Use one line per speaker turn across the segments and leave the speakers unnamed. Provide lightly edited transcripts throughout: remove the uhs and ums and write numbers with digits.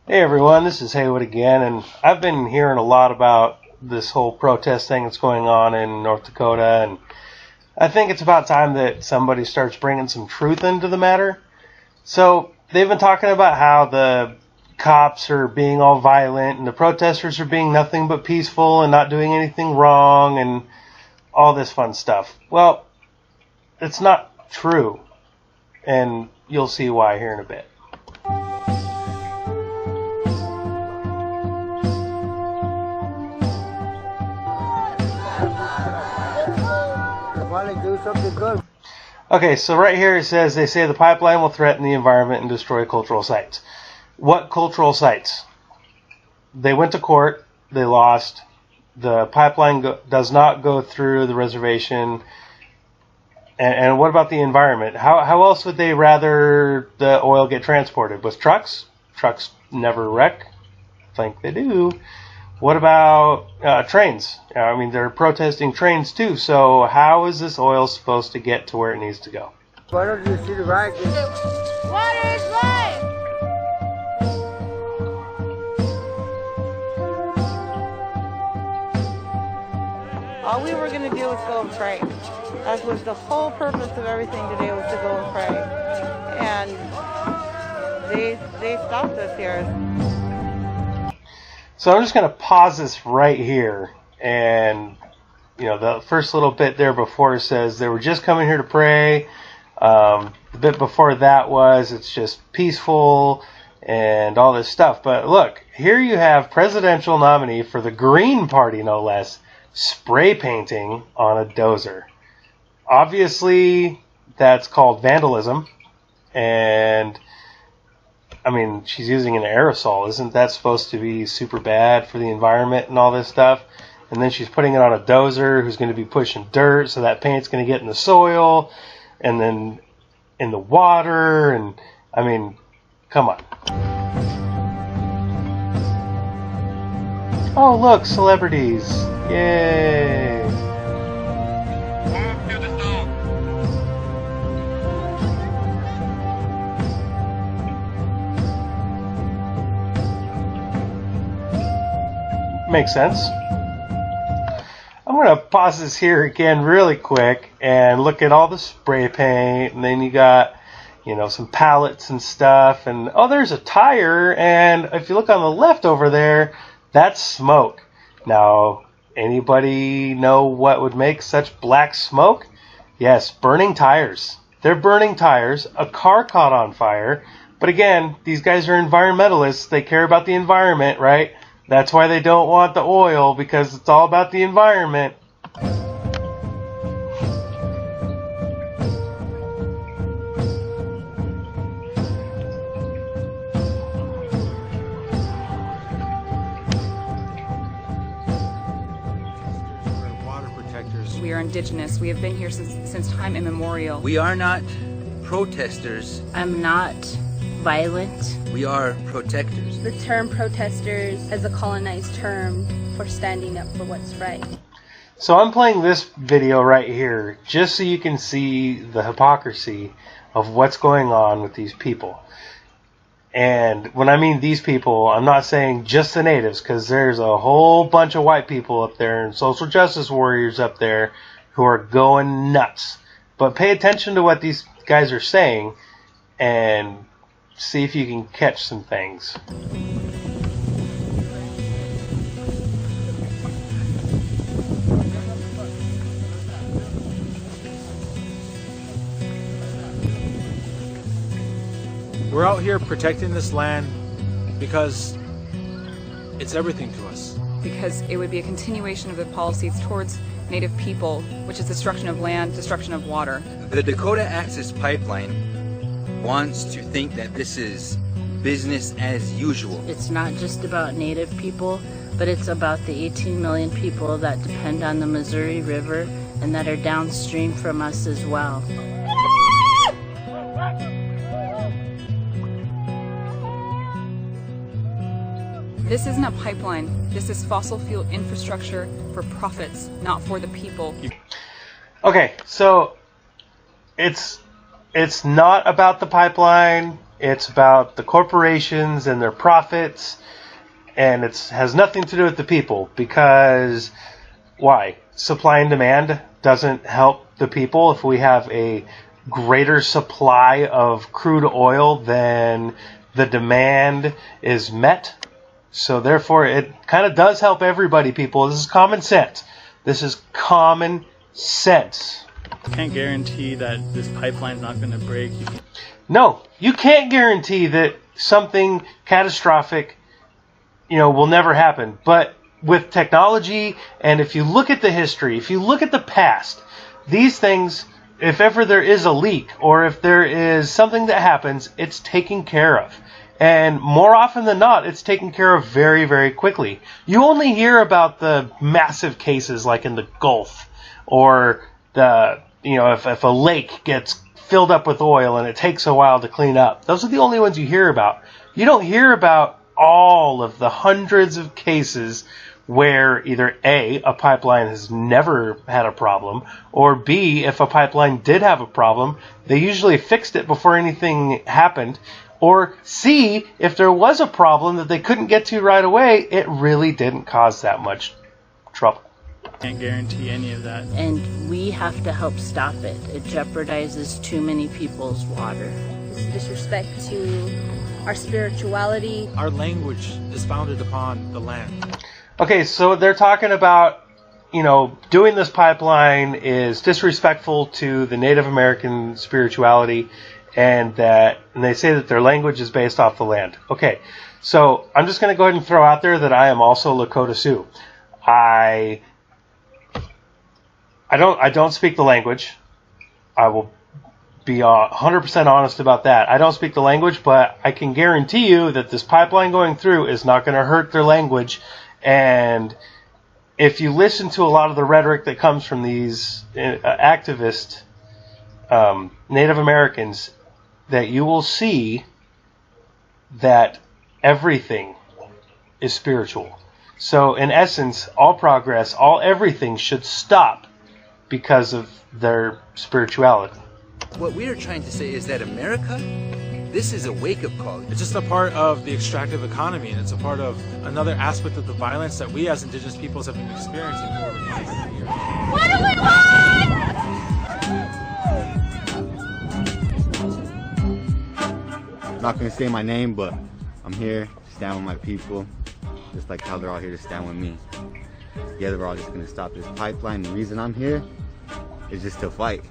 Hey everyone, this is Haywood again, and I've been hearing a lot about this whole protest thing that's going on in North Dakota, and I think it's about time that somebody starts bringing some truth into the matter. So, they've been talking about how the cops are being all violent, and the protesters are being nothing but peaceful and not doing anything wrong, and all this fun stuff. Well, it's not true, and you'll see why here in a bit.
Do something good.
Okay, so right here it says they say the pipeline will threaten the environment and destroy cultural sites. What cultural sites? They went to court, they lost. The pipeline does not go through the reservation. And what about the environment? How else would they rather the oil get transported? With trucks? Trucks never wreck. I think they do. What about trains? I mean, they're protesting trains too, so how is this oil supposed to get to where it needs to go?
Why don't you see the right?
Water is life! All we were going to do was go and pray. That was the whole purpose of everything today, was to go and pray. And they stopped us here.
So I'm just going to pause this right here, and the first little bit there before says they were just coming here to pray. The bit before that was it's just peaceful and all this stuff. But look, here you have presidential nominee for the Green Party, no less, spray painting on a dozer. Obviously, that's called vandalism, and I mean, she's using an aerosol. Isn't that supposed to be super bad for the environment and all this stuff? And then she's putting it on a dozer who's going to be pushing dirt, so that paint's going to get in the soil and then in the water. And I mean, come on. Oh, look, celebrities. Yay. Makes sense. I'm going to pause this here again really quick and look at all the spray paint, and then you got, some pallets and stuff, and oh, there's a tire, and if you look on the left over there, that's smoke. Now, anybody know what would make such black smoke? Yes, burning tires. They're burning tires. A car caught on fire. But again, these guys are environmentalists. They care about the environment, right? That's why they don't want the oil, because it's all about the environment.
We're water protectors.
We are indigenous. We have been here since time immemorial.
We are not protesters.
I'm not violent.
We are protectors.
The term protesters is a colonized term for standing up for what's right.
So I'm playing this video right here just so you can see the hypocrisy of what's going on with these people. And when I mean these people, I'm not saying just the natives, because there's a whole bunch of white people up there and social justice warriors up there who are going nuts. But pay attention to what these guys are saying and see if you can catch some things.
We're out here protecting this land because it's everything to us.
Because it would be a continuation of the policies towards Native people, which is destruction of land, destruction of water.
The Dakota Access Pipeline wants to think that this is business as usual.
It's not just about Native people, but it's about the 18 million people that depend on the Missouri River and that are downstream from us as well.
This isn't a pipeline. This is fossil fuel infrastructure for profits, not for the people.
Okay, so it's not about the pipeline. It's about the corporations and their profits, and it has nothing to do with the people. Because why? Supply and demand doesn't help the people. If we have a greater supply of crude oil than the demand is met, so therefore it kind of does help everybody, people. This is common sense. This is common sense.
I can't guarantee that this pipeline's not going to break.
No, you can't guarantee that something catastrophic, will never happen. But with technology, and if you look at the history, if you look at the past, these things, if ever there is a leak or if there is something that happens, it's taken care of. And more often than not, it's taken care of very, very quickly. You only hear about the massive cases like in the Gulf, or if a lake gets filled up with oil and it takes a while to clean up. Those are the only ones you hear about. You don't hear about all of the hundreds of cases where either A, a pipeline has never had a problem, or B, if a pipeline did have a problem, they usually fixed it before anything happened, or C, if there was a problem that they couldn't get to right away, it really didn't cause that much trouble.
Can't guarantee any of that.
And we have to help stop it. It jeopardizes too many people's water.
It's disrespect to our spirituality.
Our language is founded upon the land.
Okay, so they're talking about, doing this pipeline is disrespectful to the Native American spirituality, and they say that their language is based off the land. Okay, so I'm just going to go ahead and throw out there that I am also Lakota Sioux. I don't speak the language. I will be 100% honest about that. I don't speak the language, but I can guarantee you that this pipeline going through is not going to hurt their language. And if you listen to a lot of the rhetoric that comes from these activist Native Americans, that you will see that everything is spiritual. So in essence, all progress, all everything should stop because of their spirituality.
What we are trying to say is that America, this is a wake-up call.
It's just a part of the extractive economy, and it's a part of another aspect of the violence that we as indigenous peoples have been experiencing for over 500 years.
What do we want?
I'm not going to say my name, but I'm here to stand with my people, just like how they're all here to stand with me. Together we're all just going to stop this pipeline. The reason I'm here is just to fight.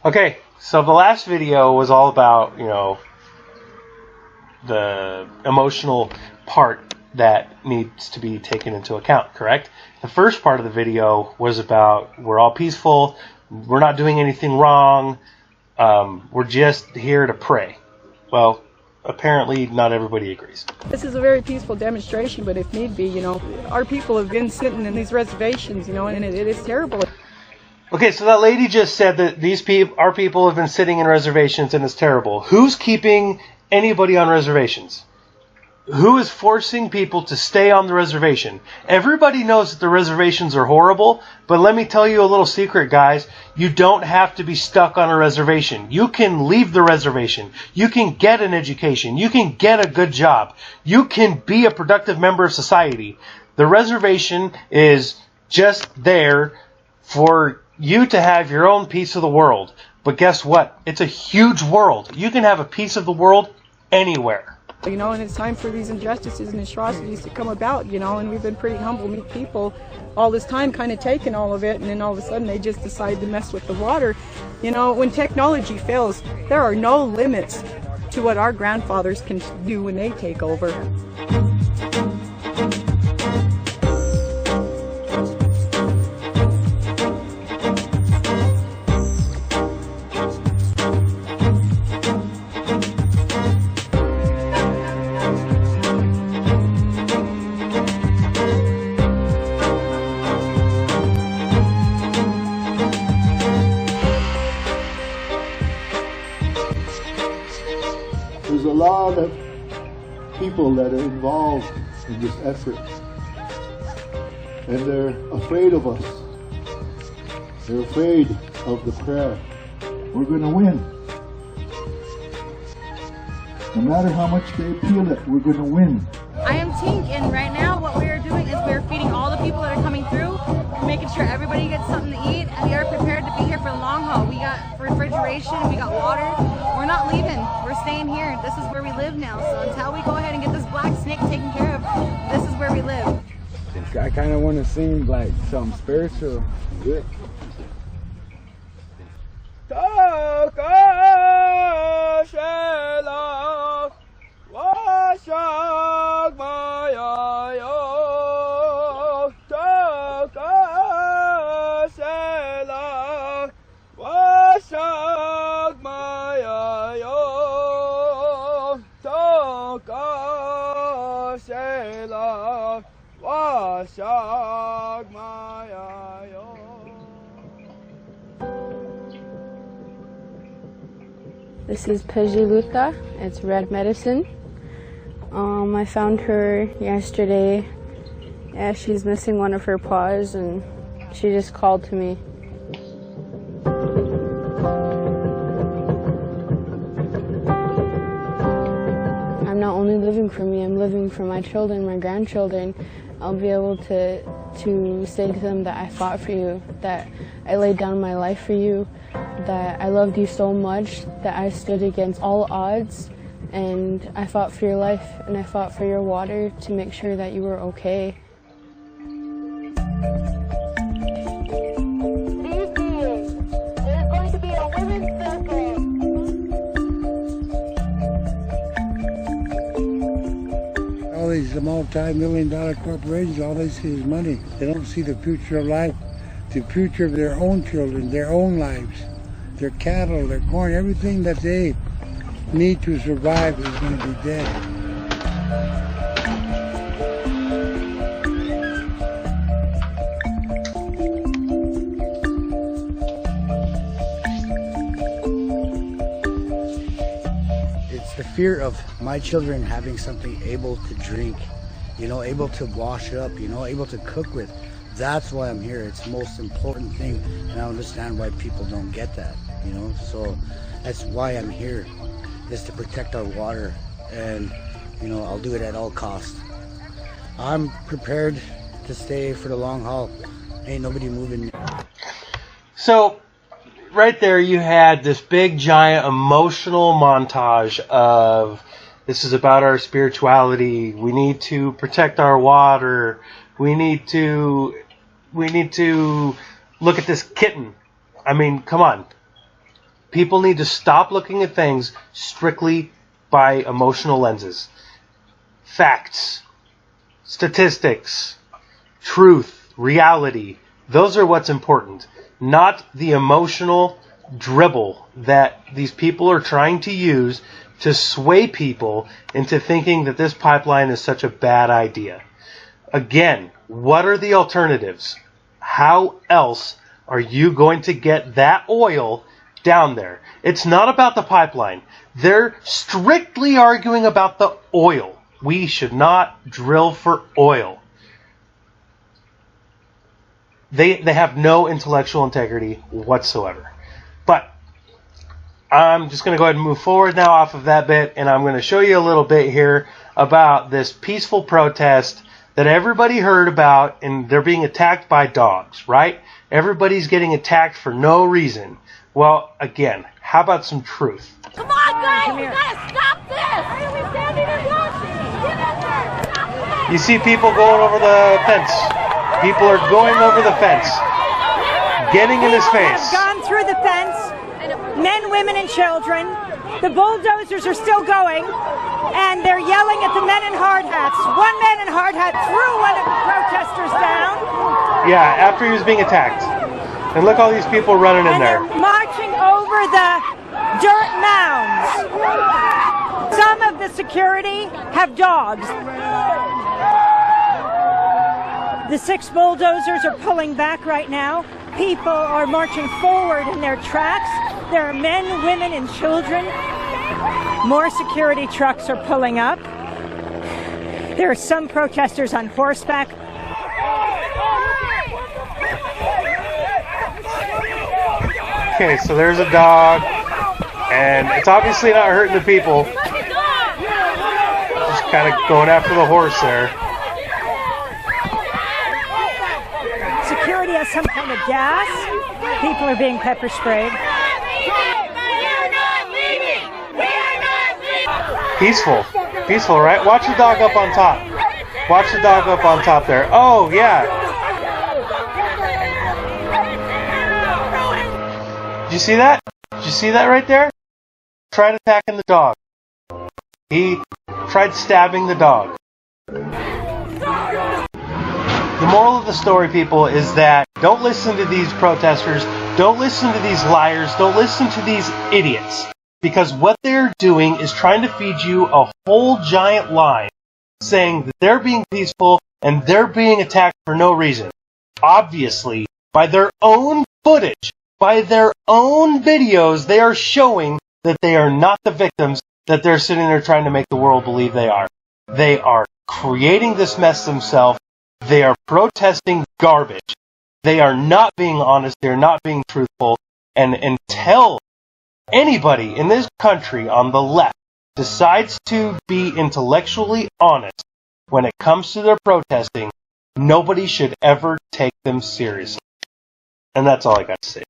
Okay, so the last video was all about, the emotional part that needs to be taken into account, correct? The first part of the video was about we're all peaceful, we're not doing anything wrong, we're just here to pray. Well, apparently not everybody agrees.
This is a very peaceful demonstration, but if need be, our people have been sitting in these reservations, and it is terrible.
Okay, so that lady just said that our people have been sitting in reservations and it's terrible. Who's keeping anybody on reservations? Who is forcing people to stay on the reservation? Everybody knows that the reservations are horrible, but let me tell you a little secret, guys. You don't have to be stuck on a reservation. You can leave the reservation. You can get an education. You can get a good job. You can be a productive member of society. The reservation is just there for you to have your own piece of the world. But guess what? It's a huge world. You can have a piece of the world anywhere.
And it's time for these injustices and atrocities to come about, and we've been pretty humble people all this time, kind of taking all of it, and then all of a sudden they just decide to mess with the water. When technology fails, there are no limits to what our grandfathers can do when they take over.
There's a lot of people that are involved in this effort, and they're afraid of us. They're afraid of the prayer. We're going to win. No matter how much they appeal it, we're going to win.
I am Tink, and right now what we are doing is we are feeding all the people that are coming through, making sure everybody gets something to eat, and we are prepared to be here for the long haul. We got refrigeration, we got water. We're not leaving. We're staying here. This is where we live now. So until we go ahead and get this black snake taken care of, this is where we live.
I kind of want to sing like something spiritual. Yeah.
This is Pejiluta. It's red medicine. I found her yesterday. Yeah, she's missing one of her paws, and she just called to me. I'm not only living for me, I'm living for my children, my grandchildren. I'll be able to say to them that I fought for you, that I laid down my life for you, that I loved you so much, that I stood against all odds, and I fought for your life, and I fought for your water to make sure that you were okay.
There's going to be a women's circle.
All these multi-million-dollar corporations, all they see is money. They don't see the future of life, the future of their own children, their own lives, their cattle, their corn, everything that they need to survive is going to be dead.
It's the fear of my children having something able to drink, you know, able to wash up, you know, able to cook with. That's why I'm here. It's the most important thing, and I understand why people don't get that, you know. So that's why I'm here, is to protect our water, and, you know, I'll do it at all costs. I'm prepared to stay for the long haul. Ain't nobody moving.
So, right there you had this big, giant, emotional montage of, this is about our spirituality, we need to protect our water, we need to look at this kitten. I mean, come on. People need to stop looking at things strictly by emotional lenses. Facts, statistics, truth, reality, those are what's important. Not the emotional dribble that these people are trying to use to sway people into thinking that this pipeline is such a bad idea. Again, what are the alternatives? How else are you going to get that oil down there? It's not about the pipeline. They're strictly arguing about the oil. We should not drill for oil. They have no intellectual integrity whatsoever. But I'm just going to go ahead and move forward now off of that bit, and I'm going to show you a little bit here about this peaceful protest that everybody heard about, and they're being attacked by dogs, right? Everybody's getting attacked for no reason. Well, again, how about some truth?
Come on, guys! We gotta stop this! Why are we standing and watching? Get in there! Stop this!
You see people going over the fence. People are going over the fence, getting in his face.
Have gone through the fence, men, women, and children. The bulldozers are still going, and they're yelling at the men in hard hats. One man in hard hat threw one of the protesters down.
Yeah, after he was being attacked. And look all these people running in there.
They're marching over the dirt mounds. Some of the security have dogs. The 6 bulldozers are pulling back right now. People are marching forward in their tracks. There are men, women, and children. More security trucks are pulling up. There are some protesters on horseback.
Okay, so there's a dog, and it's obviously not hurting the people. kind of going after the horse there.
Security has some kind of gas. People are being pepper sprayed.
Peaceful. Peaceful, right? Watch the dog up on top. Watch the dog up on top there. Oh, yeah. Did you see that? Did you see that right there? Tried attacking the dog. He tried stabbing the dog. The moral of the story, people, is that don't listen to these protesters. Don't listen to these liars. Don't listen to these idiots. Because what they're doing is trying to feed you a whole giant lie, saying that they're being peaceful and they're being attacked for no reason. Obviously, by their own footage, by their own videos, they are showing that they are not the victims that they're sitting there trying to make the world believe they are. They are creating this mess themselves. They are protesting garbage. They are not being honest. They're not being truthful. And until anybody in this country on the left decides to be intellectually honest when it comes to their protesting, nobody should ever take them seriously. And that's all I got to say.